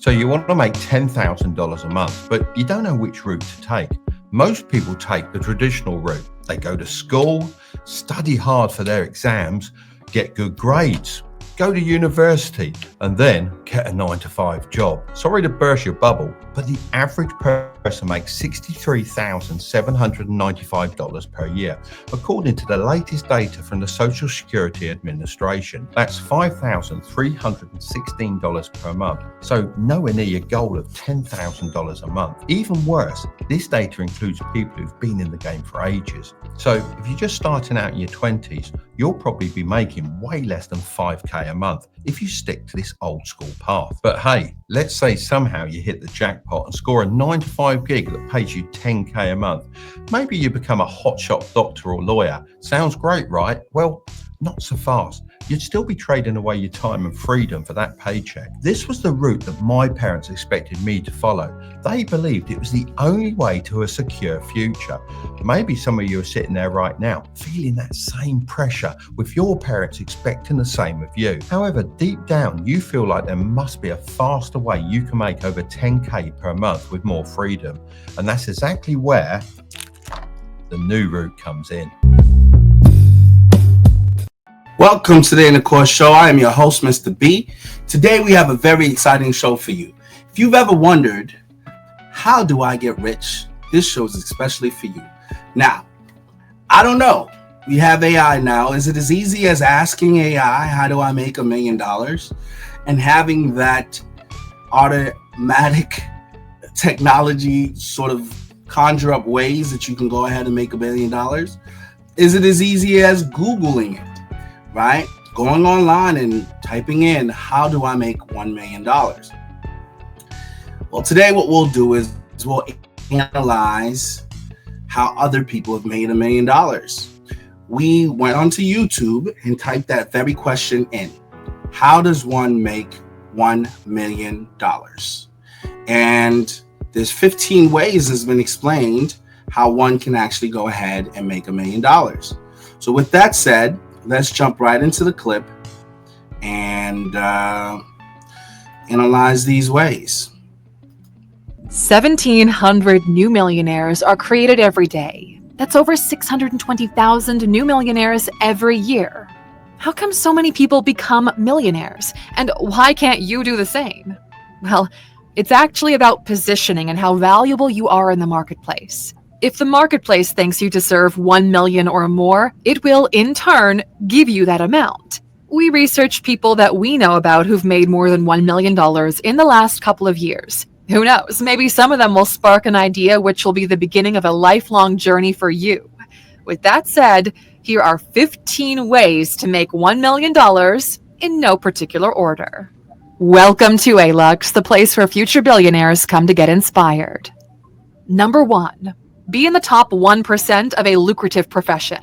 So you want to make $10,000 a month, but you don't know which route to take. Most people take the traditional route. They go to school, study hard for their exams, get good grades, go to university, and then get a 9-to-5 job. Sorry to burst your bubble, but the average person makes $63,795 per year, according to the latest data from the Social Security Administration. That's $5,316 per month, so nowhere near your goal of $10,000 a month. Even worse, this data includes people who've been in the game for ages. So if you're just starting out in your 20s, you'll probably be making way less than $5,000 a month if you stick to this old school path. But hey, let's say somehow you hit the jackpot and score a 9-to-5 gig that pays you $10,000 a month. Maybe you become a hotshot doctor or lawyer. Sounds great, right? Well, not so fast. You'd still be trading away your time and freedom for that paycheck. This was the route that my parents expected me to follow. They believed it was the only way to a secure future. Maybe some of you are sitting there right now, feeling that same pressure with your parents expecting the same of you. However, deep down, you feel like there must be a faster way you can make over $10,000 per month with more freedom. And that's exactly where the new route comes in. Welcome to the In the Course Show. I am your host, Mr. B. Today we have a very exciting show for you. If you've ever wondered, how do I get rich? This show is especially for you. Now, I don't know. We have AI now. Is it as easy as asking AI, how do I make $1 million? And having that automatic technology sort of conjure up ways that you can go ahead and make $1 million? Is it as easy as Googling it? Right? Going online and typing in, how do I make $1 million? Well, today what we'll do is we'll analyze how other people have made $1 million. We went onto YouTube and typed that very question in. How does one make $1 million? And there's 15 ways has been explained how one can actually go ahead and make $1 million. So with that said, let's jump right into the clip and analyze these ways. 1,700 new millionaires are created every day. That's over 620,000 new millionaires every year. How come so many people become millionaires? And why can't you do the same? Well, it's actually about positioning and how valuable you are in the marketplace. If the marketplace thinks you deserve 1 million or more, it will, in turn, give you that amount. We researched people that we know about who've made more than $1 million in the last couple of years. Who knows, maybe some of them will spark an idea which will be the beginning of a lifelong journey for you. With that said, here are 15 ways to make $1 million in no particular order. Welcome to ALUX, the place where future billionaires come to get inspired. Number 1. Be in the top 1% of a lucrative profession.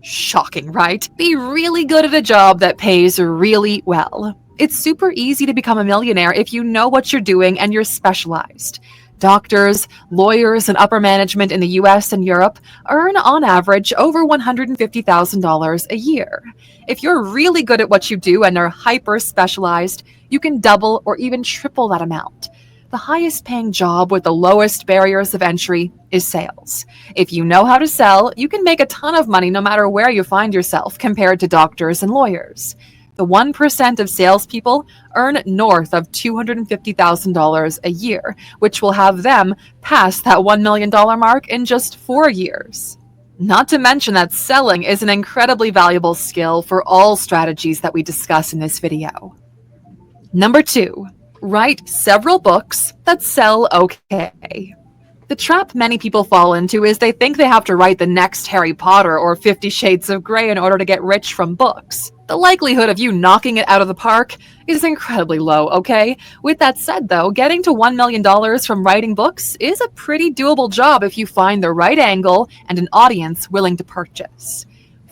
Shocking, right? Be really good at a job that pays really well. It's super easy to become a millionaire if you know what you're doing and you're specialized. Doctors, lawyers, and upper management in the US and Europe earn, on average, over $150,000 a year. If you're really good at what you do and are hyper-specialized, you can double or even triple that amount. The highest paying job with the lowest barriers of entry is sales. If you know how to sell, you can make a ton of money no matter where you find yourself compared to doctors and lawyers. The 1% of salespeople earn north of $250,000 a year, which will have them pass that $1 million mark in just 4 years. Not to mention that selling is an incredibly valuable skill for all strategies that we discuss in this video. Number 2. Write several books that sell okay. The trap many people fall into is they think they have to write the next Harry Potter or 50 Shades of Grey in order to get rich from books. The likelihood of you knocking it out of the park is incredibly low, okay? With that said, though, getting to $1 million from writing books is a pretty doable job if you find the right angle and an audience willing to purchase.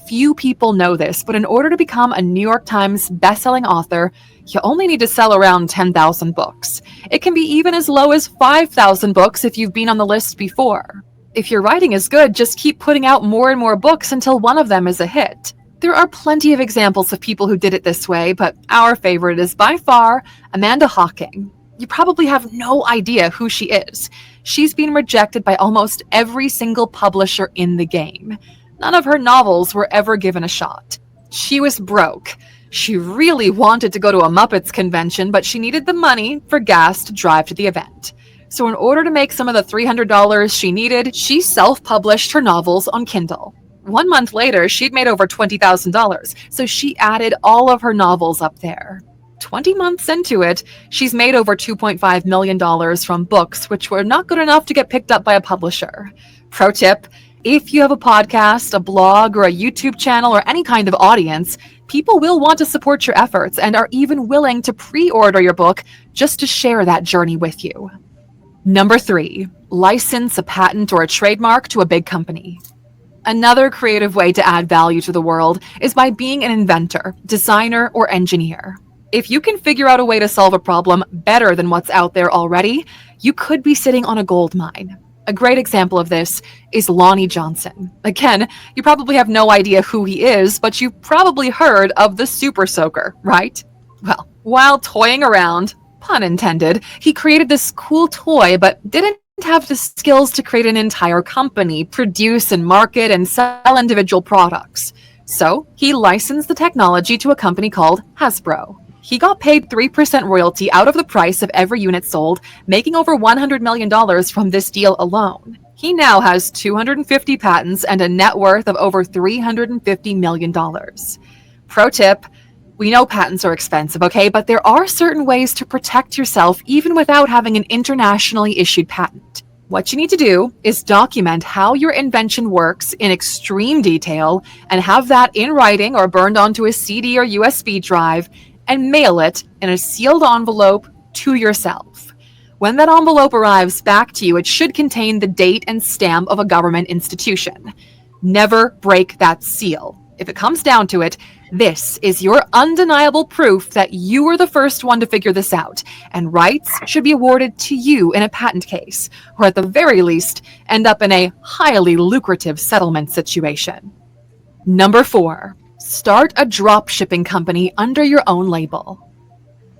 Few people know this, but in order to become a New York Times bestselling author, you only need to sell around 10,000 books. It can be even as low as 5,000 books if you've been on the list before. If your writing is good, just keep putting out more and more books until one of them is a hit. There are plenty of examples of people who did it this way, but our favorite is by far Amanda Hocking. You probably have no idea who she is. She's been rejected by almost every single publisher in the game. None of her novels were ever given a shot. She was broke. She really wanted to go to a Muppets convention, but she needed the money for gas to drive to the event. So in order to make some of the $300 she needed, she self-published her novels on Kindle. 1 month later, she'd made over $20,000, so she added all of her novels up there. 20 months into it, she's made over $2.5 million from books which were not good enough to get picked up by a publisher. Pro tip, if you have a podcast, a blog, or a YouTube channel, or any kind of audience, people will want to support your efforts and are even willing to pre-order your book just to share that journey with you. Number 3, license a patent or a trademark to a big company. Another creative way to add value to the world is by being an inventor, designer, or engineer. If you can figure out a way to solve a problem better than what's out there already, you could be sitting on a gold mine. A great example of this is Lonnie Johnson. Again, you probably have no idea who he is, but you've probably heard of the Super Soaker, right? Well, while toying around, pun intended, he created this cool toy, but didn't have the skills to create an entire company, produce and market and sell individual products. So he licensed the technology to a company called Hasbro. He got paid 3% royalty out of the price of every unit sold, making over $100 million from this deal alone. He now has 250 patents and a net worth of over $350 million. Pro tip, we know patents are expensive, okay, but there are certain ways to protect yourself even without having an internationally issued patent. What you need to do is document how your invention works in extreme detail and have that in writing or burned onto a CD or USB drive and mail it in a sealed envelope to yourself. When that envelope arrives back to you, it should contain the date and stamp of a government institution. Never break that seal. If it comes down to it, this is your undeniable proof that you were the first one to figure this out, and rights should be awarded to you in a patent case, or at the very least, end up in a highly lucrative settlement situation. Number 4. Start a dropshipping company under your own label.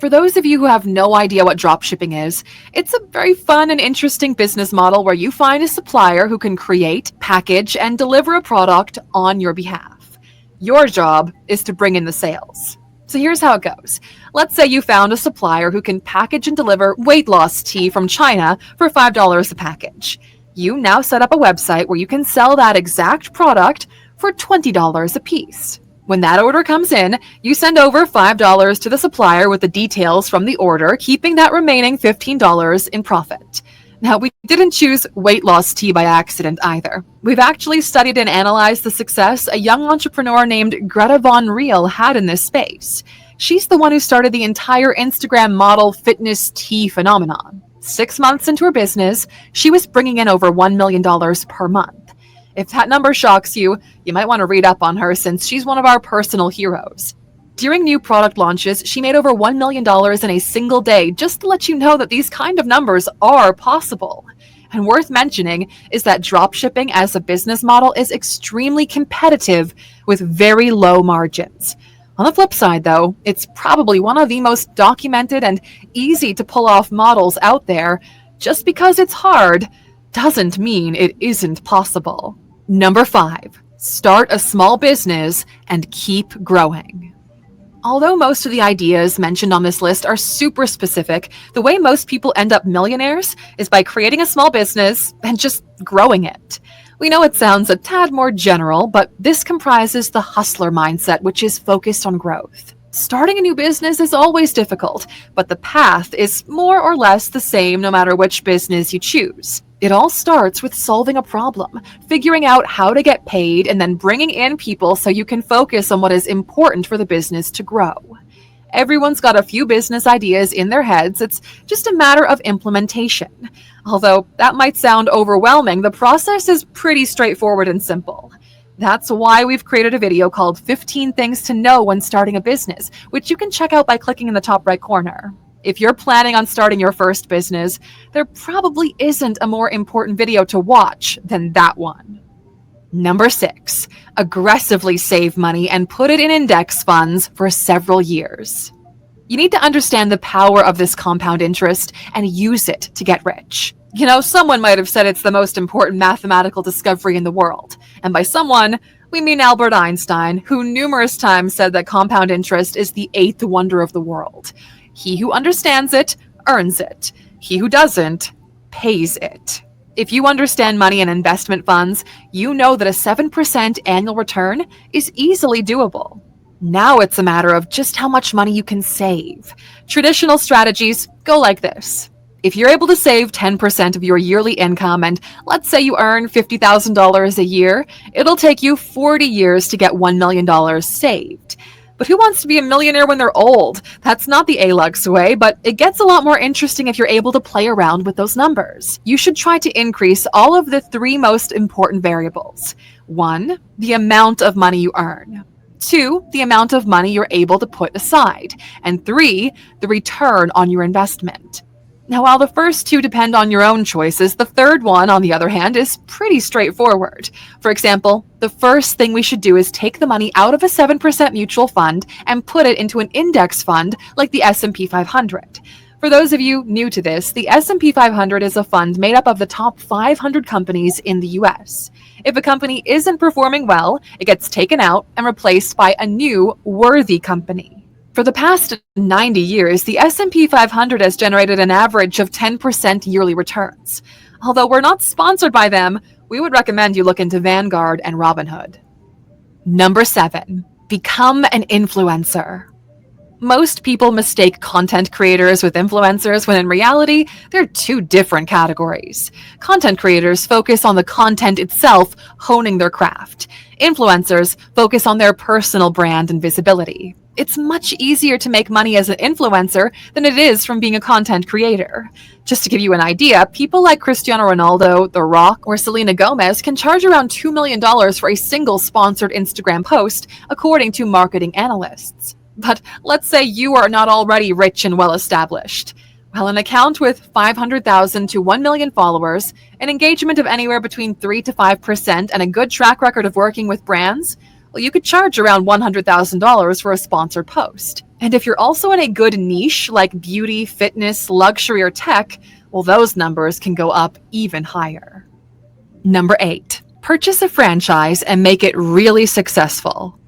For those of you who have no idea what dropshipping is, it's a very fun and interesting business model where you find a supplier who can create, package, and deliver a product on your behalf. Your job is to bring in the sales. So here's how it goes. Let's say you found a supplier who can package and deliver weight loss tea from China for $5 a package. You now set up a website where you can sell that exact product for $20 a piece. When that order comes in, you send over $5 to the supplier with the details from the order, keeping that remaining $15 in profit. Now, we didn't choose weight loss tea by accident either. We've actually studied and analyzed the success a young entrepreneur named Greta Von Riel had in this space. She's the one who started the entire Instagram model fitness tea phenomenon. 6 months into her business, she was bringing in over $1 million per month. If that number shocks you, you might want to read up on her since she's one of our personal heroes. During new product launches, she made over $1 million in a single day, just to let you know that these kind of numbers are possible. And worth mentioning is that dropshipping as a business model is extremely competitive with very low margins. On the flip side, though, it's probably one of the most documented and easy to pull off models out there. Just because it's hard doesn't mean it isn't possible. Number 5, start a small business and keep growing. Although most of the ideas mentioned on this list are super specific, the way most people end up millionaires is by creating a small business and just growing it. We know it sounds a tad more general, but this comprises the hustler mindset, which is focused on growth. Starting a new business is always difficult, but the path is more or less the same no matter which business you choose. It all starts with solving a problem, figuring out how to get paid, and then bringing in people so you can focus on what is important for the business to grow. Everyone's got a few business ideas in their heads. It's just a matter of implementation. Although that might sound overwhelming, the process is pretty straightforward and simple. That's why we've created a video called 15 Things to Know When Starting a Business, which you can check out by clicking in the top right corner. If you're planning on starting your first business, there probably isn't a more important video to watch than that one. Number 6, aggressively save money and put it in index funds for several years. You need to understand the power of this compound interest and use it to get rich. You know, someone might have said it's the most important mathematical discovery in the world. And by someone, we mean Albert Einstein, who numerous times said that compound interest is the eighth wonder of the world. He who understands it, earns it. He who doesn't, pays it. If you understand money and investment funds, you know that a 7% annual return is easily doable. Now it's a matter of just how much money you can save. Traditional strategies go like this. If you're able to save 10% of your yearly income, and let's say you earn $50,000 a year, it'll take you 40 years to get $1 million saved. But who wants to be a millionaire when they're old? That's not the ALUX way, but it gets a lot more interesting if you're able to play around with those numbers. You should try to increase all of the three most important variables. 1, the amount of money you earn. 2, the amount of money you're able to put aside. And 3, the return on your investment. Now, while the first two depend on your own choices, the third one, on the other hand, is pretty straightforward. For example, the first thing we should do is take the money out of a 7% mutual fund and put it into an index fund like the S&P 500. For those of you new to this, the S&P 500 is a fund made up of the top 500 companies in the US. If a company isn't performing well, it gets taken out and replaced by a new, worthy company. For the past 90 years, the S&P 500 has generated an average of 10% yearly returns. Although we're not sponsored by them, we would recommend you look into Vanguard and Robinhood. Number 7, become an influencer. Most people mistake content creators with influencers when in reality, they're two different categories. Content creators focus on the content itself, honing their craft. Influencers focus on their personal brand and visibility. It's much easier to make money as an influencer than it is from being a content creator. Just to give you an idea, people like Cristiano Ronaldo, The Rock, or Selena Gomez can charge around $2 million for a single sponsored Instagram post, according to marketing analysts. But let's say you are not already rich and well-established. Well, an account with 500,000 to 1 million followers, an engagement of anywhere between 3 to 5%, and a good track record of working with brands, well, you could charge around $100,000 for a sponsored post. And if you're also in a good niche like beauty, fitness, luxury, or tech, well, those numbers can go up even higher. Number 8, purchase a franchise and make it really successful.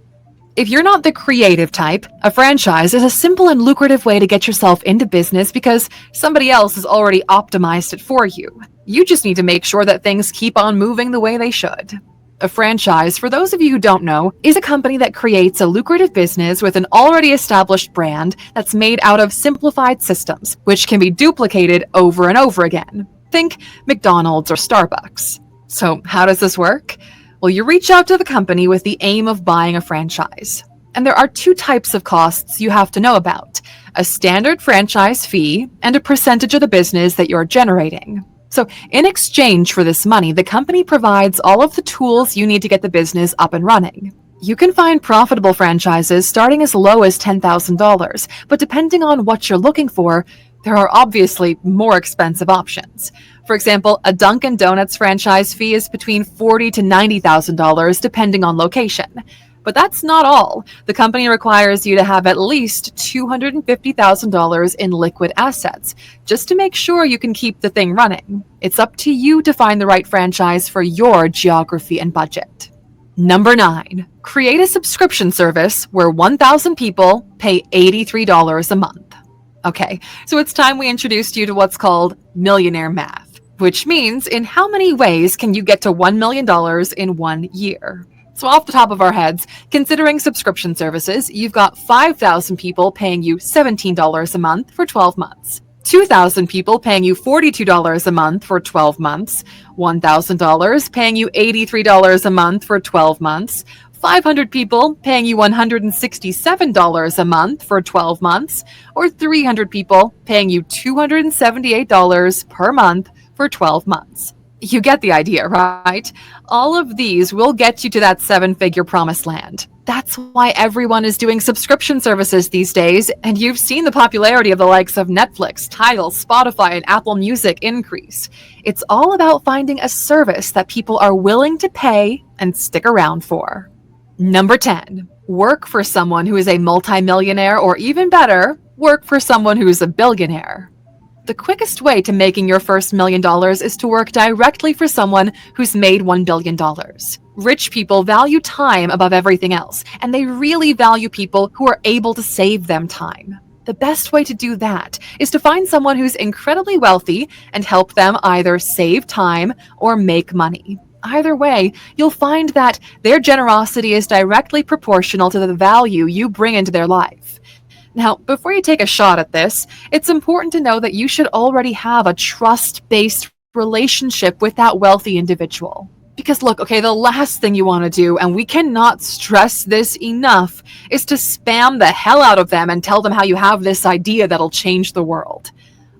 If you're not the creative type, a franchise is a simple and lucrative way to get yourself into business because somebody else has already optimized it for you. You just need to make sure that things keep on moving the way they should. A franchise, for those of you who don't know, is a company that creates a lucrative business with an already established brand that's made out of simplified systems, which can be duplicated over and over again. Think McDonald's or Starbucks. So how does this work? Well, you reach out to the company with the aim of buying a franchise. And there are 2 types of costs you have to know about: a standard franchise fee and a percentage of the business that you're generating. So in exchange for this money, the company provides all of the tools you need to get the business up and running. You can find profitable franchises starting as low as $10,000, but depending on what you're looking for, there are obviously more expensive options. For example, a Dunkin' Donuts franchise fee is between $40,000 to $90,000 depending on location. But that's not all. The company requires you to have at least $250,000 in liquid assets, just to make sure you can keep the thing running. It's up to you to find the right franchise for your geography and budget. Number 9, create a subscription service where 1,000 people pay $83 a month. Okay, so it's time we introduced you to what's called millionaire math, which means in how many ways can you get to $1 million in 1 year? So off the top of our heads, considering subscription services, you've got 5,000 people paying you $17 a month for 12 months. 2,000 people paying you $42 a month for 12 months. $1,000 paying you $83 a month for 12 months. 500 people paying you $167 a month for 12 months. Or 300 people paying you $278 per month for 12 months. You get the idea, right? All of these will get you to that 7-figure promised land. That's why everyone is doing subscription services these days, and you've seen the popularity of the likes of Netflix, Tidal, Spotify, and Apple Music increase. It's all about finding a service that people are willing to pay and stick around for. Number 10, work for someone who is a multimillionaire, or even better, Work for someone who's a billionaire. The quickest way to making your first $1 million is to work directly for someone who's made $1 billion. Rich people value time above everything else, and they really value people who are able to save them time. The best way to do that is to find someone who's incredibly wealthy and help them either save time or make money. Either way, you'll find that their generosity is directly proportional to the value you bring into their life. Now, before you take a shot at this, it's important to know that you should already have a trust-based relationship with that wealthy individual. Because look, okay, the last thing you want to do, and we cannot stress this enough, is to spam the hell out of them and tell them how you have this idea that'll change the world.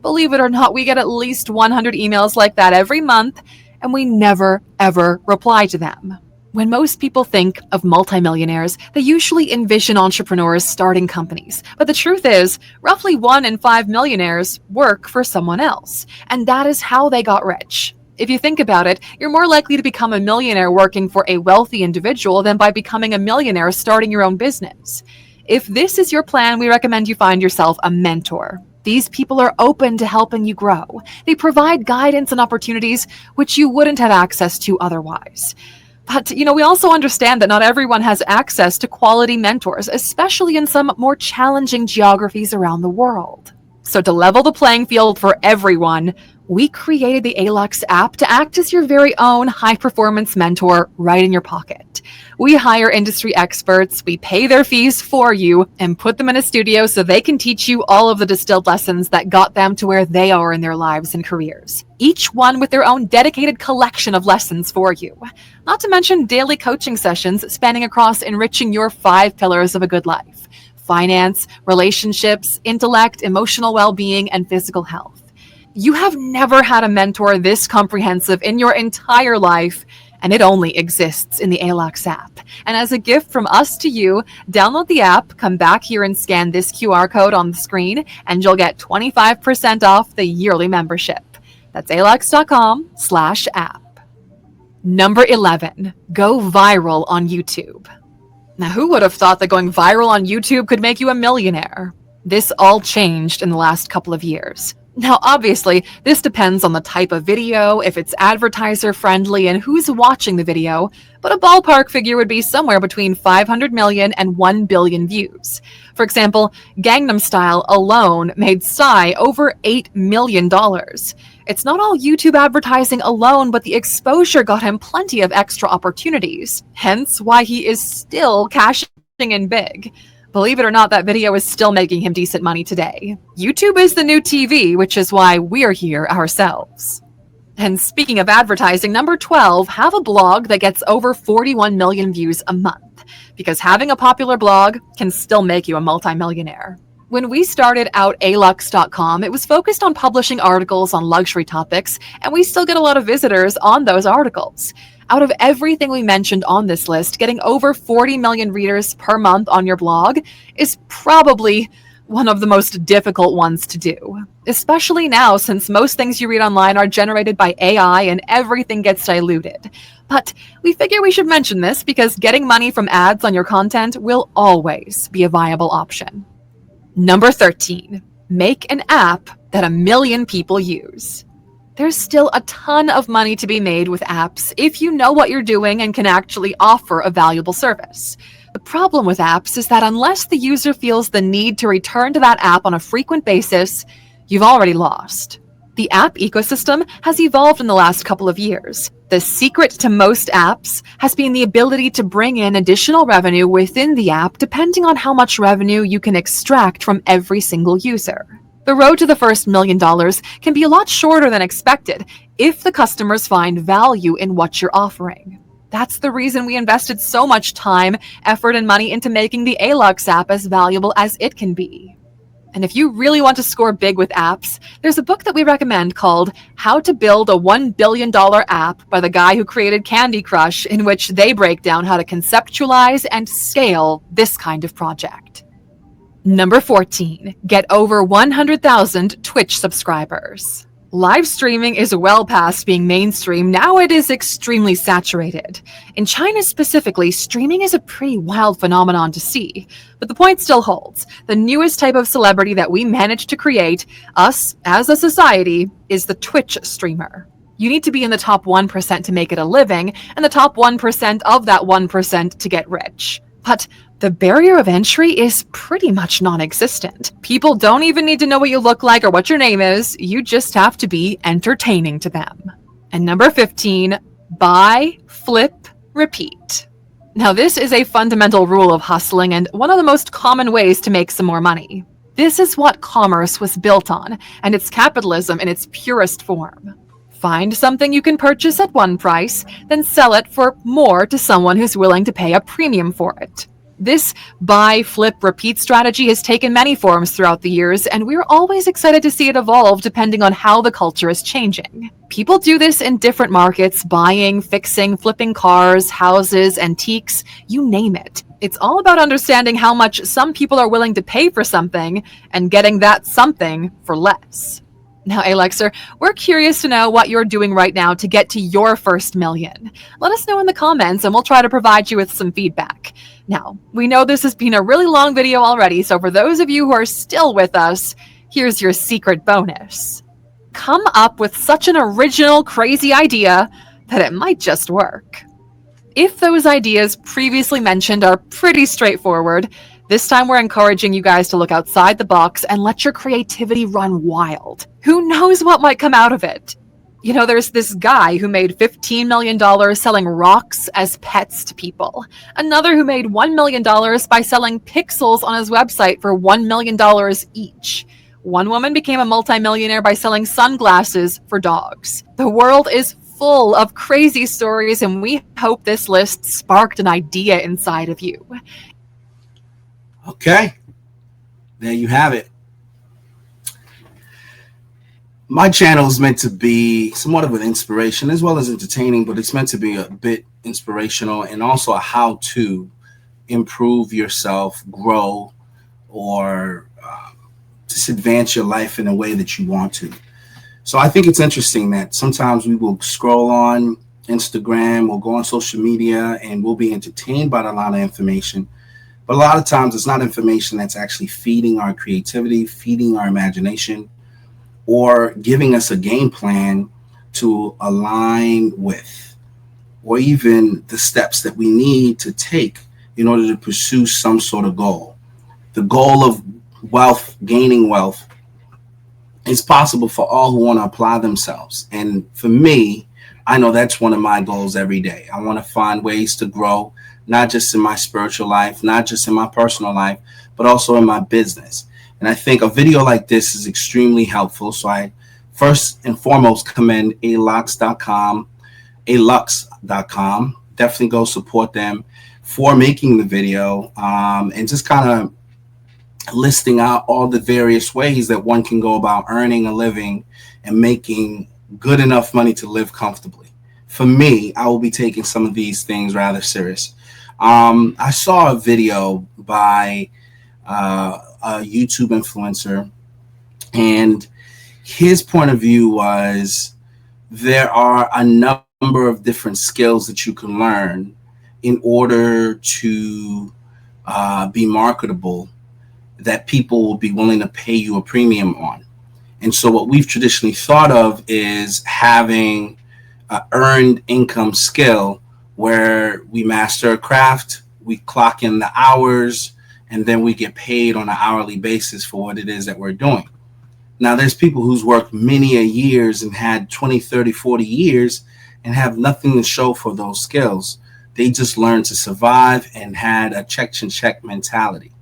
Believe it or not, we get at least 100 emails like that every month, and we never, ever reply to them. When most people think of multimillionaires, they usually envision entrepreneurs starting companies. But the truth is, roughly 1 in 5 millionaires work for someone else. And that is how they got rich. If you think about it, you're more likely to become a millionaire working for a wealthy individual than by becoming a millionaire starting your own business. If this is your plan, we recommend you find yourself a mentor. These people are open to helping you grow. They provide guidance and opportunities which you wouldn't have access to otherwise. But, we also understand that not everyone has access to quality mentors, especially in some more challenging geographies around the world. So to level the playing field for everyone, we created the ALUX app to act as your very own high-performance mentor right in your pocket. We hire industry experts, we pay their fees for you, and put them in a studio so they can teach you all of the distilled lessons that got them to where they are in their lives and careers. Each one with their own dedicated collection of lessons for you. Not to mention daily coaching sessions spanning across enriching your 5 pillars of a good life: finance, relationships, intellect, emotional well-being, and physical health. You have never had a mentor this comprehensive in your entire life, and it only exists in the ALUX app. And as a gift from us to you, download the app, come back here and scan this QR code on the screen, and you'll get 25% off the yearly membership. That's alux.com/app. Number 11, go viral on YouTube. Now, who would have thought that going viral on YouTube could make you a millionaire? This all changed in the last couple of years. Now, obviously, this depends on the type of video, if it's advertiser friendly, and who's watching the video, but a ballpark figure would be somewhere between 500 million and 1 billion views. For example, Gangnam Style alone made Psy over $8 million. It's not all YouTube advertising alone, but the exposure got him plenty of extra opportunities, hence why he is still cashing in big. Believe it or not, that video is still making him decent money today. YouTube is the new TV, which is why we're here ourselves. And speaking of advertising, number 12, have a blog that gets over 41 million views a month, because having a popular blog can still make you a multimillionaire. When we started out alux.com, it was focused on publishing articles on luxury topics, and we still get a lot of visitors on those articles. Out of everything we mentioned on this list, getting over 40 million readers per month on your blog is probably one of the most difficult ones to do, especially now since most things you read online are generated by AI and everything gets diluted. But we figure we should mention this because getting money from ads on your content will always be a viable option. Number 13, make an app that 1 million people use. There's still a ton of money to be made with apps if you know what you're doing and can actually offer a valuable service. The problem with apps is that unless the user feels the need to return to that app on a frequent basis, you've already lost. The app ecosystem has evolved in the last couple of years. The secret to most apps has been the ability to bring in additional revenue within the app depending on how much revenue you can extract from every single user. The road to the first $1 million can be a lot shorter than expected if the customers find value in what you're offering. That's the reason we invested so much time, effort, and money into making the ALUX app as valuable as it can be. And if you really want to score big with apps, there's a book that we recommend called How to Build a $1 Billion App by the guy who created Candy Crush, in which they break down how to conceptualize and scale this kind of project. Number 14, get over 100,000 Twitch subscribers. Live streaming is well past being mainstream. Now it is extremely saturated. In China specifically, streaming is a pretty wild phenomenon to see. But the point still holds. The newest type of celebrity that we managed to create, us as a society, is the Twitch streamer. You need to be in the top 1% to make it a living, and the top 1% of that 1% to get rich. But the barrier of entry is pretty much non-existent. People don't even need to know what you look like or what your name is. You just have to be entertaining to them. And number 15, buy, flip, repeat. Now, this is a fundamental rule of hustling and one of the most common ways to make some more money. This is what commerce was built on, and it's capitalism in its purest form. Find something you can purchase at one price, then sell it for more to someone who's willing to pay a premium for it. This buy, flip, repeat strategy has taken many forms throughout the years, and we're always excited to see it evolve depending on how the culture is changing. People do this in different markets, buying, fixing, flipping cars, houses, antiques, you name it. It's all about understanding how much some people are willing to pay for something and getting that something for less. Now, Alexer, we're curious to know what you're doing right now to get to your first million. Let us know in the comments and we'll try to provide you with some feedback. Now, we know this has been a really long video already, so for those of you who are still with us, here's your secret bonus. Come up with such an original, crazy idea that it might just work. If those ideas previously mentioned are pretty straightforward, this time we're encouraging you guys to look outside the box and let your creativity run wild. Who knows what might come out of it? You know, there's this guy who made $15 million selling rocks as pets to people. Another who made $1 million by selling pixels on his website for $1 million each. One woman became a multimillionaire by selling sunglasses for dogs. The world is full of crazy stories, and we hope this list sparked an idea inside of you. Okay, there you have it. My channel is meant to be somewhat of an inspiration as well as entertaining, but it's meant to be a bit inspirational and also a how to improve yourself, grow, or just advance your life in a way that you want to. So I think it's interesting that sometimes we will scroll on Instagram or go on social media and we'll be entertained by a lot of information. But a lot of times it's not information that's actually feeding our creativity, feeding our imagination, or giving us a game plan to align with, or even the steps that we need to take in order to pursue some sort of goal. The goal of wealth, gaining wealth, is possible for all who want to apply themselves. And for me, I know that's one of my goals every day. I want to find ways to grow, not just in my spiritual life, not just in my personal life, but also in my business. And I think a video like this is extremely helpful. So I first and foremost commend alux.com. Definitely go support them for making the video and just kind of listing out all the various ways that one can go about earning a living and making good enough money to live comfortably. For me, I will be taking some of these things rather serious. I saw a video by a YouTube influencer, and his point of view was there are a number of different skills that you can learn in order to be marketable that people will be willing to pay you a premium on. And so what we've traditionally thought of is having an earned income skill where we master a craft, we clock in the hours, and then we get paid on an hourly basis for what it is that we're doing. Now, there's people who's worked many a years and had 20, 30, 40 years and have nothing to show for those skills. They just learned to survive and had a check and check mentality.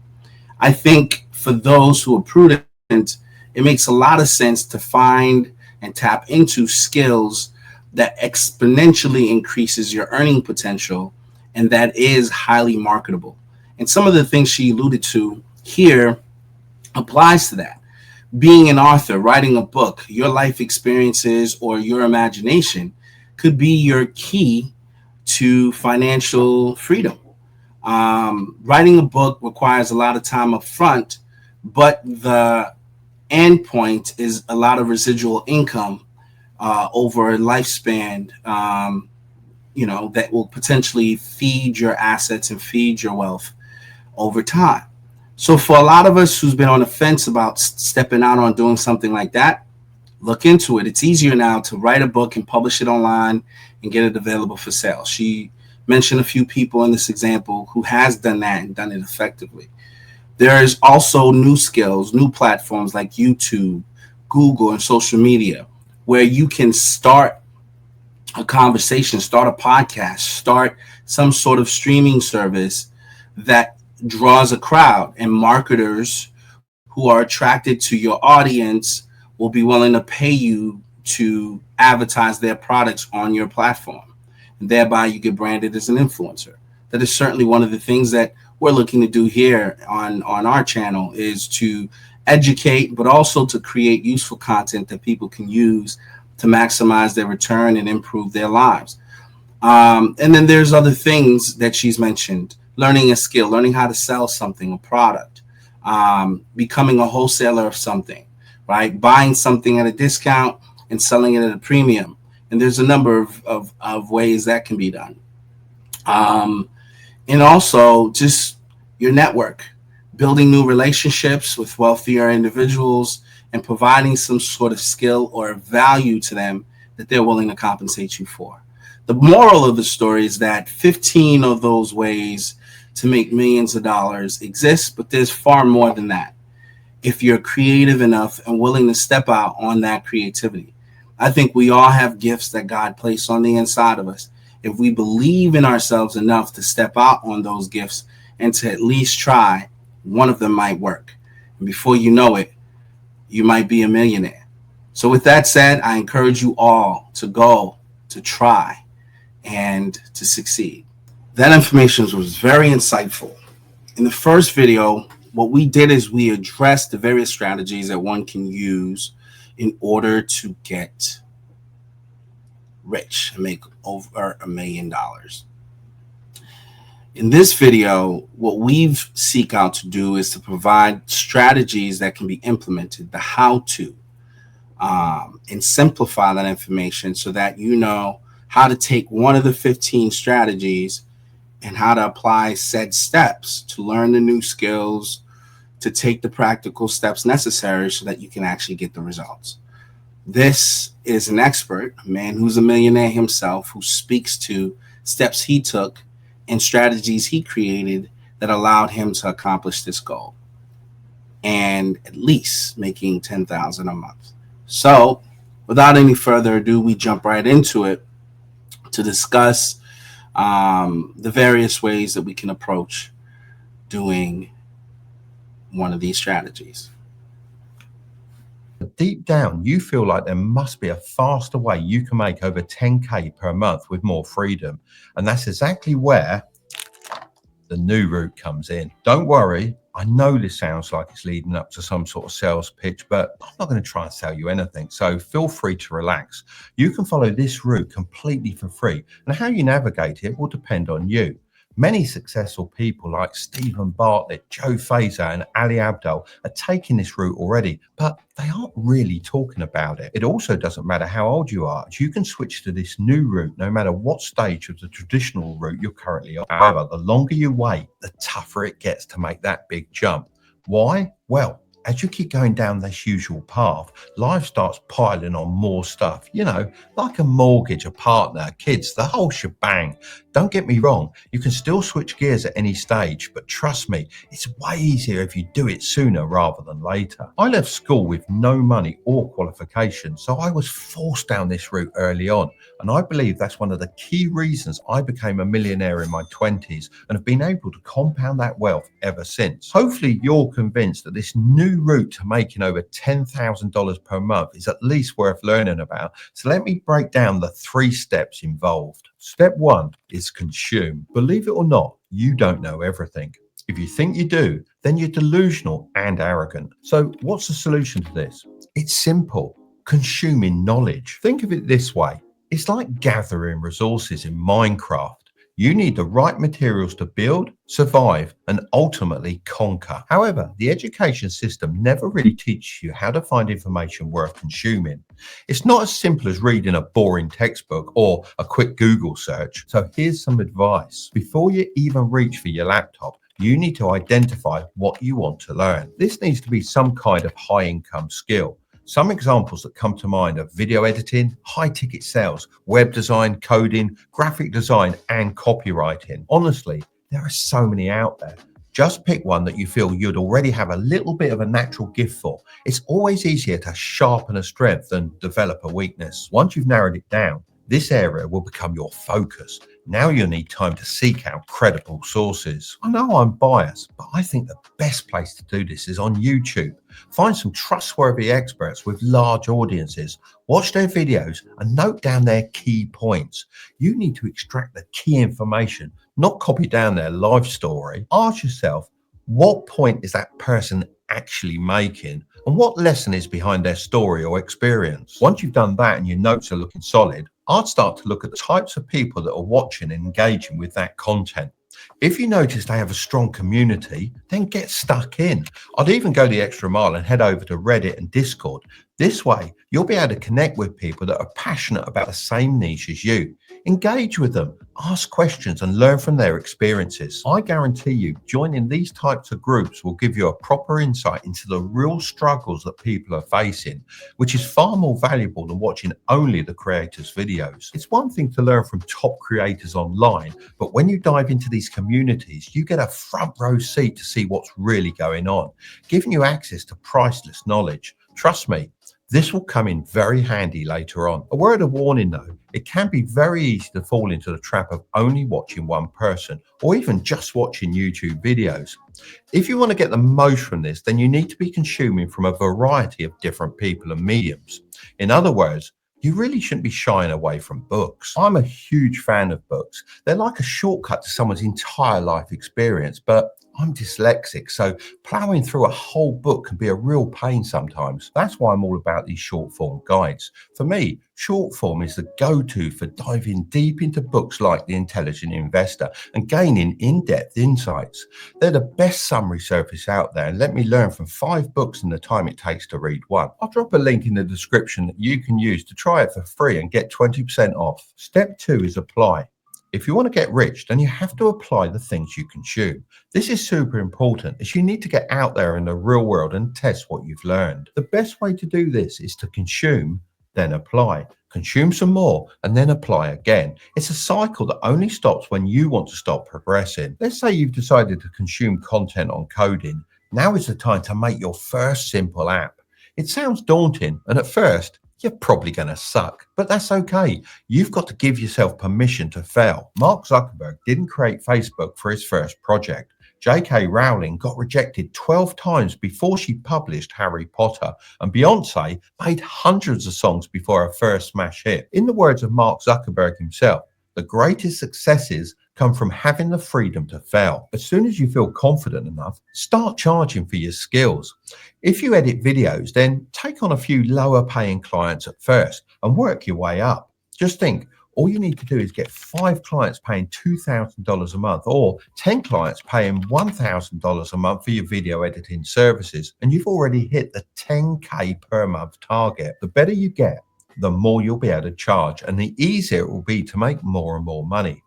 I think for those who are prudent, it makes a lot of sense to find and tap into skills that exponentially increases your earning potential and that is highly marketable. And some of the things she alluded to here applies to that. Being an author, writing a book, your life experiences or your imagination could be your key to financial freedom. Writing a book requires a lot of time up front, but the end point is a lot of residual income over a lifespan, that will potentially feed your assets and feed your wealth over time. So for a lot of us who's been on the fence about stepping out on doing something like that, look into it. It's easier now to write a book and publish it online and get it available for sale. She mentioned a few people in this example who has done that and done it effectively. There's also new skills, new platforms like YouTube, Google, and social media, where you can start a conversation, start a podcast, start some sort of streaming service that draws a crowd, and marketers who are attracted to your audience will be willing to pay you to advertise their products on your platform. And thereby you get branded as an influencer. That is certainly one of the things that we're looking to do here on our channel, is to educate, but also to create useful content that people can use to maximize their return and improve their lives. And then there's other things that she's mentioned: learning a skill, learning how to sell something, a product, becoming a wholesaler of something, right? Buying something at a discount and selling it at a premium. And there's a number of ways that can be done. And also just your network, building new relationships with wealthier individuals and providing some sort of skill or value to them that they're willing to compensate you for. The moral of the story is that 15 of those ways to make millions of dollars exist, but there's far more than that if you're creative enough and willing to step out on that creativity. I think we all have gifts that God placed on the inside of us. If we believe in ourselves enough to step out on those gifts and to at least try, one of them might work. And before you know it, you might be a millionaire. So with that said, I encourage you all to go, to try, and to succeed. That information was very insightful. In the first video, what we did is we addressed the various strategies that one can use in order to get rich and make over $1 million. In this video, what we've seek out to do is to provide strategies that can be implemented, the how-to, and simplify that information so that you know how to take one of the 15 strategies and how to apply said steps to learn the new skills, to take the practical steps necessary so that you can actually get the results. This is an expert, a man who's a millionaire himself, who speaks to steps he took and strategies he created that allowed him to accomplish this goal, and at least making $10,000 a month. So without any further ado, we jump right into it to discuss the various ways that we can approach doing one of these strategies. Deep down, you feel like there must be a faster way you can make over 10K per month with more freedom. And that's exactly where the new route comes in. Don't worry, I know this sounds like it's leading up to some sort of sales pitch, but I'm not going to try and sell you anything. So feel free to relax. You can follow this route completely for free. And how you navigate it will depend on you. Many successful people like Stephen Bartlett, Joe Fazer, and Ali Abdaal are taking this route already, but they aren't really talking about it. It also doesn't matter how old you are. You can switch to this new route no matter what stage of the traditional route you're currently on. However, the longer you wait, the tougher it gets to make that big jump. Why? Well, as you keep going down this usual path, life starts piling on more stuff, like a mortgage, a partner, kids, the whole shebang. Don't get me wrong, you can still switch gears at any stage, but trust me, it's way easier if you do it sooner rather than later. I left school with no money or qualifications, so I was forced down this route early on. And I believe that's one of the key reasons I became a millionaire in my 20s and have been able to compound that wealth ever since. Hopefully you're convinced that this new route to making over $10,000 per month is at least worth learning about. So let me break down the 3 steps involved. Step 1 is consume. Believe it or not, you don't know everything. If you think you do, then you're delusional and arrogant. So what's the solution to this? It's simple. Consuming knowledge. Think of it this way. It's like gathering resources in Minecraft. You need the right materials to build, survive, and ultimately conquer. However, the education system never really teaches you how to find information worth consuming. It's not as simple as reading a boring textbook or a quick Google search. So here's some advice. Before you even reach for your laptop, you need to identify what you want to learn. This needs to be some kind of high income skill. Some examples that come to mind are video editing, high ticket sales, web design, coding, graphic design, and copywriting. Honestly, there are so many out there. Just pick one that you feel you'd already have a little bit of a natural gift for. It's always easier to sharpen a strength than develop a weakness. Once you've narrowed it down, this area will become your focus. Now you'll need time to seek out credible sources. I know I'm biased, but I think the best place to do this is on YouTube. Find some trustworthy experts with large audiences, watch their videos and note down their key points. You need to extract the key information, not copy down their life story. Ask yourself, what point is that person actually making and what lesson is behind their story or experience? Once you've done that and your notes are looking solid, I'd start to look at the types of people that are watching and engaging with that content. If you notice they have a strong community, then get stuck in. I'd even go the extra mile and head over to Reddit and Discord. This way, you'll be able to connect with people that are passionate about the same niche as you. Engage with them, ask questions and learn from their experiences. I guarantee you, joining these types of groups will give you a proper insight into the real struggles that people are facing, which is far more valuable than watching only the creators' videos. It's one thing to learn from top creators online, but when you dive into these communities, you get a front row seat to see what's really going on, giving you access to priceless knowledge. Trust me, this will come in very handy later on. A word of warning though, it can be very easy to fall into the trap of only watching one person or even just watching YouTube videos. If you want to get the most from this, then you need to be consuming from a variety of different people and mediums. In other words, you really shouldn't be shying away from books. I'm a huge fan of books. They're like a shortcut to someone's entire life experience, but I'm dyslexic, so plowing through a whole book can be a real pain sometimes. That's why I'm all about these short form guides. For me, short form is the go-to for diving deep into books like The Intelligent Investor and gaining in-depth insights. They're the best summary service out there and let me learn from 5 books in the time it takes to read one. I'll drop a link in the description that you can use to try it for free and get 20% off. Step 2 is apply. If you want to get rich, then you have to apply the things you consume. This is super important as you need to get out there in the real world and test what you've learned. The best way to do this is to consume, then apply. Consume some more and then apply again. It's a cycle that only stops when you want to stop progressing. Let's say you've decided to consume content on coding. Now is the time to make your first simple app. It sounds daunting and at first, you're probably going to suck, but that's okay. You've got to give yourself permission to fail. Mark Zuckerberg didn't create Facebook for his first project. J.K. Rowling got rejected 12 times before she published Harry Potter, and Beyonce made hundreds of songs before her first smash hit. In the words of Mark Zuckerberg himself, the greatest successes come from having the freedom to fail. As soon as you feel confident enough, start charging for your skills. If you edit videos, then take on a few lower paying clients at first and work your way up. Just think, all you need to do is get 5 clients paying $2,000 a month or 10 clients paying $1,000 a month for your video editing services, and you've already hit the 10K per month target. The better you get, the more you'll be able to charge and the easier it will be to make more and more money.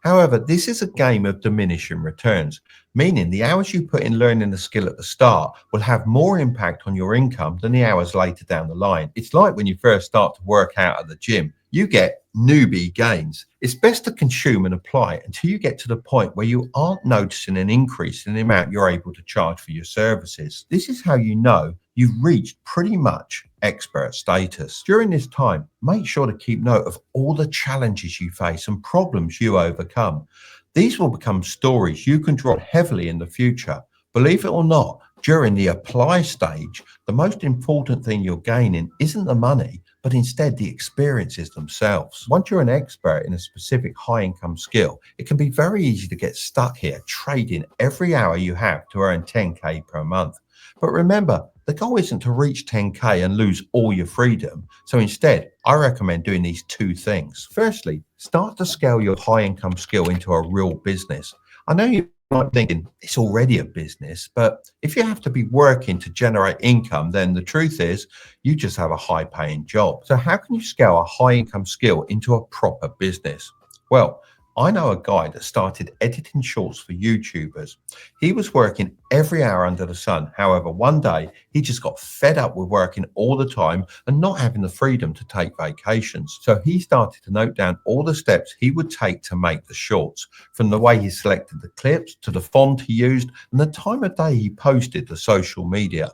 However, this is a game of diminishing returns, meaning the hours you put in learning the skill at the start will have more impact on your income than the hours later down the line. It's like when you first start to work out at the gym, you get newbie gains. It's best to consume and apply until you get to the point where you aren't noticing an increase in the amount you're able to charge for your services. This is how you know you've reached pretty much expert status. During this time, make sure to keep note of all the challenges you face and problems you overcome. These will become stories you can draw heavily in the future. Believe it or not, during the apply stage, the most important thing you're gaining isn't the money, but instead the experiences themselves. Once you're an expert in a specific high income skill, it can be very easy to get stuck here trading every hour you have to earn 10K per month. But remember, the goal isn't to reach 10K and lose all your freedom. So instead, I recommend doing these two things. Firstly, start to scale your high income skill into a real business. I know you might be thinking it's already a business, but if you have to be working to generate income, then the truth is you just have a high paying job. So how can you scale a high income skill into a proper business? Well, I know a guy that started editing shorts for YouTubers. He was working every hour under the sun. However, one day he just got fed up with working all the time and not having the freedom to take vacations. So he started to note down all the steps he would take to make the shorts, from the way he selected the clips to the font he used and the time of day he posted to social media.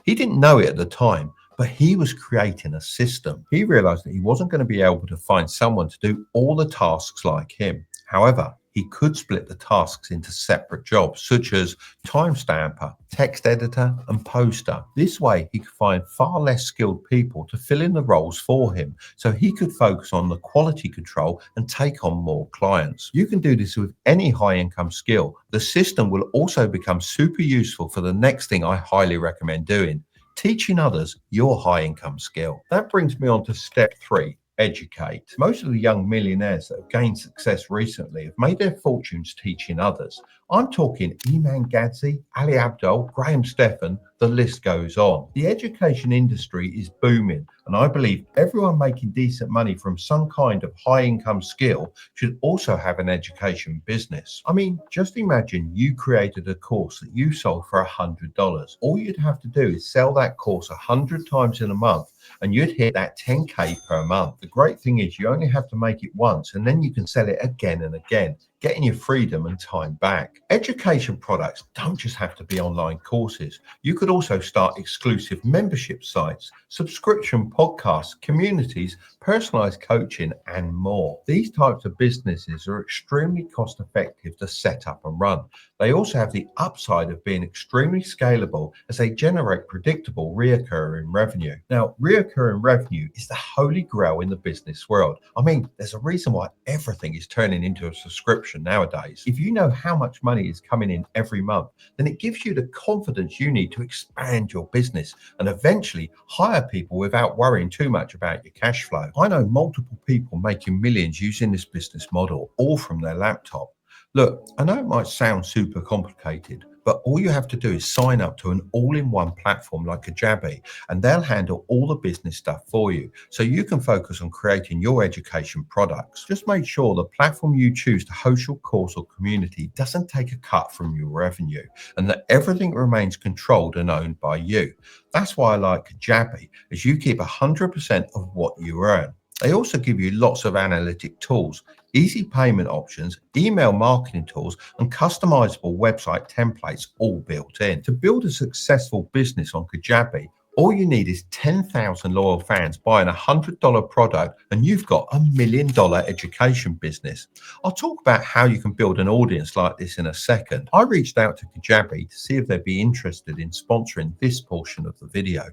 He didn't know it at the time, but he was creating a system. He realized that he wasn't going to be able to find someone to do all the tasks like him. However, he could split the tasks into separate jobs, such as timestamper, text editor, and poster. This way, he could find far less skilled people to fill in the roles for him, so he could focus on the quality control and take on more clients. You can do this with any high income skill. The system will also become super useful for the next thing I highly recommend doing: teaching others your high income skill. That brings me on to step 3. Educate. Most of the young millionaires that have gained success recently have made their fortunes teaching others. I'm talking Iman Gadzhi, Ali Abdaal, Graham Stephan, the list goes on. The education industry is booming, and I believe everyone making decent money from some kind of high income skill should also have an education business. I mean, just imagine you created a course that you sold for $100. All you'd have to do is sell that course 100 times in a month, and you'd hit that 10K per month. The great thing is you only have to make it once, and then you can sell it again and again, getting your freedom and time back. Education products don't just have to be online courses. You could also start exclusive membership sites, subscription podcasts, communities, personalized coaching, and more. These types of businesses are extremely cost effective to set up and run. They also have the upside of being extremely scalable as they generate predictable reoccurring revenue. Now, reoccurring revenue is the holy grail in the business world. I mean, there's a reason why everything is turning into a subscription nowadays. If you know how much money is coming in every month, then it gives you the confidence you need to expand your business and eventually hire people without worrying too much about your cash flow. I know multiple people making millions using this business model, all from their laptop. Look, I know it might sound super complicated, but all you have to do is sign up to an all-in-one platform like Kajabi, and they'll handle all the business stuff for you, so you can focus on creating your education products. Just make sure the platform you choose to host your course or community doesn't take a cut from your revenue, and that everything remains controlled and owned by you. That's why I like Kajabi, as you keep 100% of what you earn. They also give you lots of analytic tools, easy payment options, email marketing tools, and customizable website templates all built in. To build a successful business on Kajabi, all you need is 10,000 loyal fans buying a $100 product, and you've got $1 million education business. I'll talk about how you can build an audience like this in a second. I reached out to Kajabi to see if they'd be interested in sponsoring this portion of the video.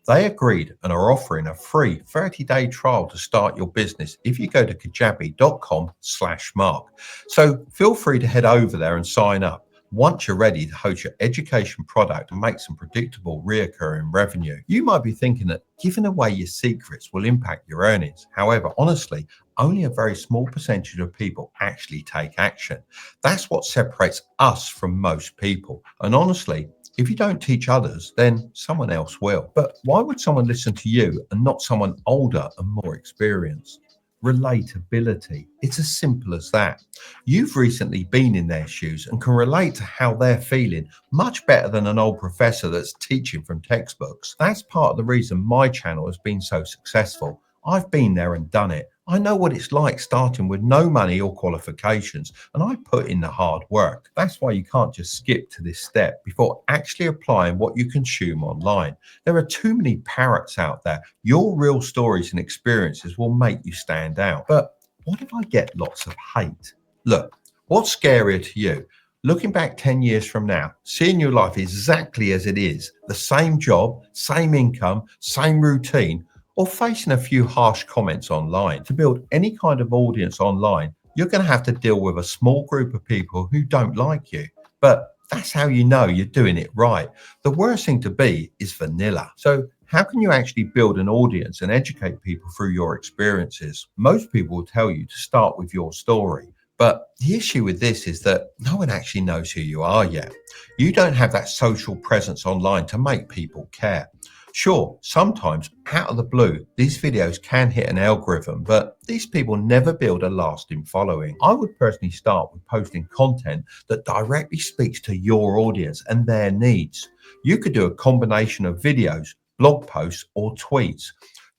They agreed and are offering a free 30-day trial to start your business if you go to kajabi.com/Mark. So feel free to head over there and sign up once you're ready to host your education product and make some predictable reoccurring revenue. You might be thinking that giving away your secrets will impact your earnings. However, honestly, only a very small percentage of people actually take action. That's what separates us from most people. And honestly, if you don't teach others, then someone else will. But why would someone listen to you and not someone older and more experienced? Relatability. It's as simple as that. You've recently been in their shoes and can relate to how they're feeling much better than an old professor that's teaching from textbooks. That's part of the reason my channel has been so successful. I've been there and done it. I know what it's like starting with no money or qualifications, and I put in the hard work. That's why you can't just skip to this step before actually applying what you consume online. There are too many parrots out there. Your real stories and experiences will make you stand out. But what if I get lots of hate? Look, what's scarier to you? Looking back 10 years from now, seeing your life exactly as it is, the same job, same income, same routine, or facing a few harsh comments online. To build any kind of audience online, you're going to have to deal with a small group of people who don't like you. But that's how you know you're doing it right. The worst thing to be is vanilla. So how can you actually build an audience and educate people through your experiences? Most people will tell you to start with your story. But the issue with this is that no one actually knows who you are yet. You don't have that social presence online to make people care. Sure, sometimes out of the blue, these videos can hit an algorithm, but these people never build a lasting following. I would personally start with posting content that directly speaks to your audience and their needs. You could do a combination of videos, blog posts, or tweets.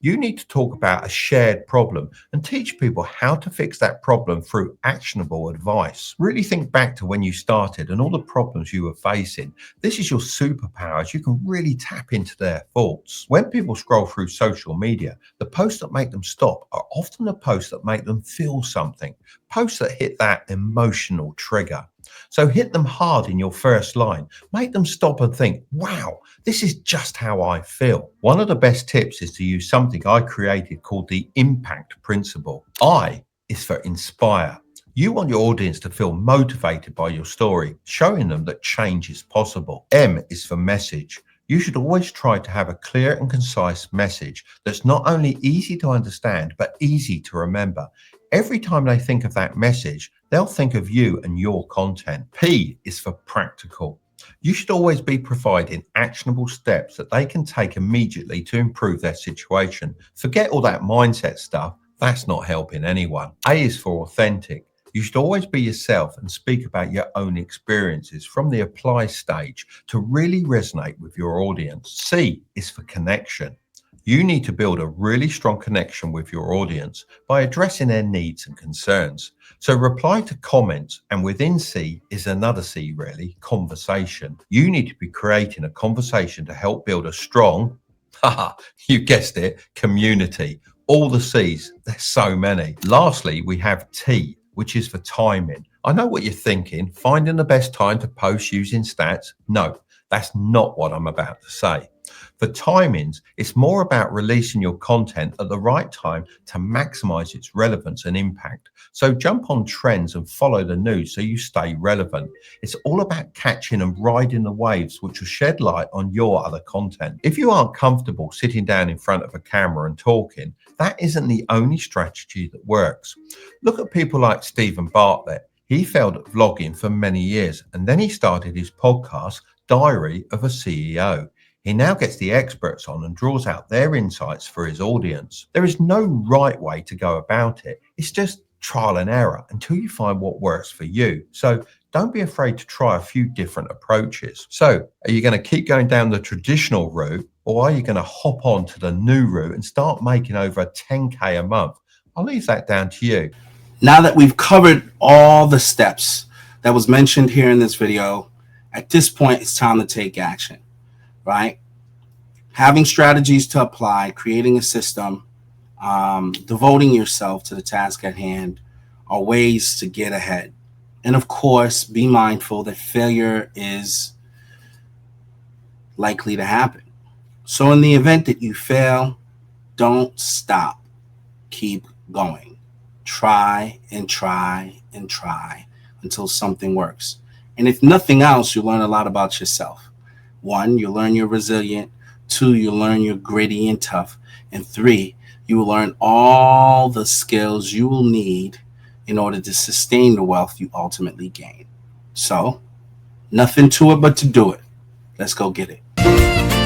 You need to talk about a shared problem and teach people how to fix that problem through actionable advice. Really think back to when you started and all the problems you were facing. This is your superpower, as you can really tap into their thoughts. When people scroll through social media, the posts that make them stop are often the posts that make them feel something, posts that hit that emotional trigger. So hit them hard in your first line. Make them stop and think, wow, this is just how I feel. One of the best tips is to use something I created called the impact principle. I is for inspire. You want your audience to feel motivated by your story, showing them that change is possible. M is for message. You should always try to have a clear and concise message that's not only easy to understand, but easy to remember. Every time they think of that message, they'll think of you and your content. P is for practical. You should always be providing actionable steps that they can take immediately to improve their situation. Forget all that mindset stuff. That's not helping anyone. A is for authentic. You should always be yourself and speak about your own experiences from the apply stage to really resonate with your audience. C is for connection. You need to build a really strong connection with your audience by addressing their needs and concerns. So reply to comments, and within C is another C really, conversation. You need to be creating a conversation to help build a strong, you guessed it, community. All the C's, there's so many. Lastly, we have T, which is for timing. I know what you're thinking, finding the best time to post using stats. No, that's not what I'm about to say. For timings, it's more about releasing your content at the right time to maximize its relevance and impact. So jump on trends and follow the news so you stay relevant. It's all about catching and riding the waves which will shed light on your other content. If you aren't comfortable sitting down in front of a camera and talking, that isn't the only strategy that works. Look at people like Stephen Bartlett. He failed at vlogging for many years, and then he started his podcast, Diary of a CEO. He now gets the experts on and draws out their insights for his audience. There is no right way to go about it. It's just trial and error until you find what works for you. So don't be afraid to try a few different approaches. So are you going to keep going down the traditional route, or are you going to hop on to the new route and start making over 10K a month? I'll leave that down to you. Now that we've covered all the steps that was mentioned here in this video, at this point, it's time to take action. Right? Having strategies to apply, creating a system, devoting yourself to the task at hand are ways to get ahead. And of course, be mindful that failure is likely to happen. So in the event that you fail, don't stop. Keep going. Try and try and try until something works. And if nothing else, you learn a lot about yourself. 1, you learn you're resilient. 2, you learn you're gritty and tough. And 3, you will learn all the skills you will need in order to sustain the wealth you ultimately gain. So, nothing to it but to do it. Let's go get it.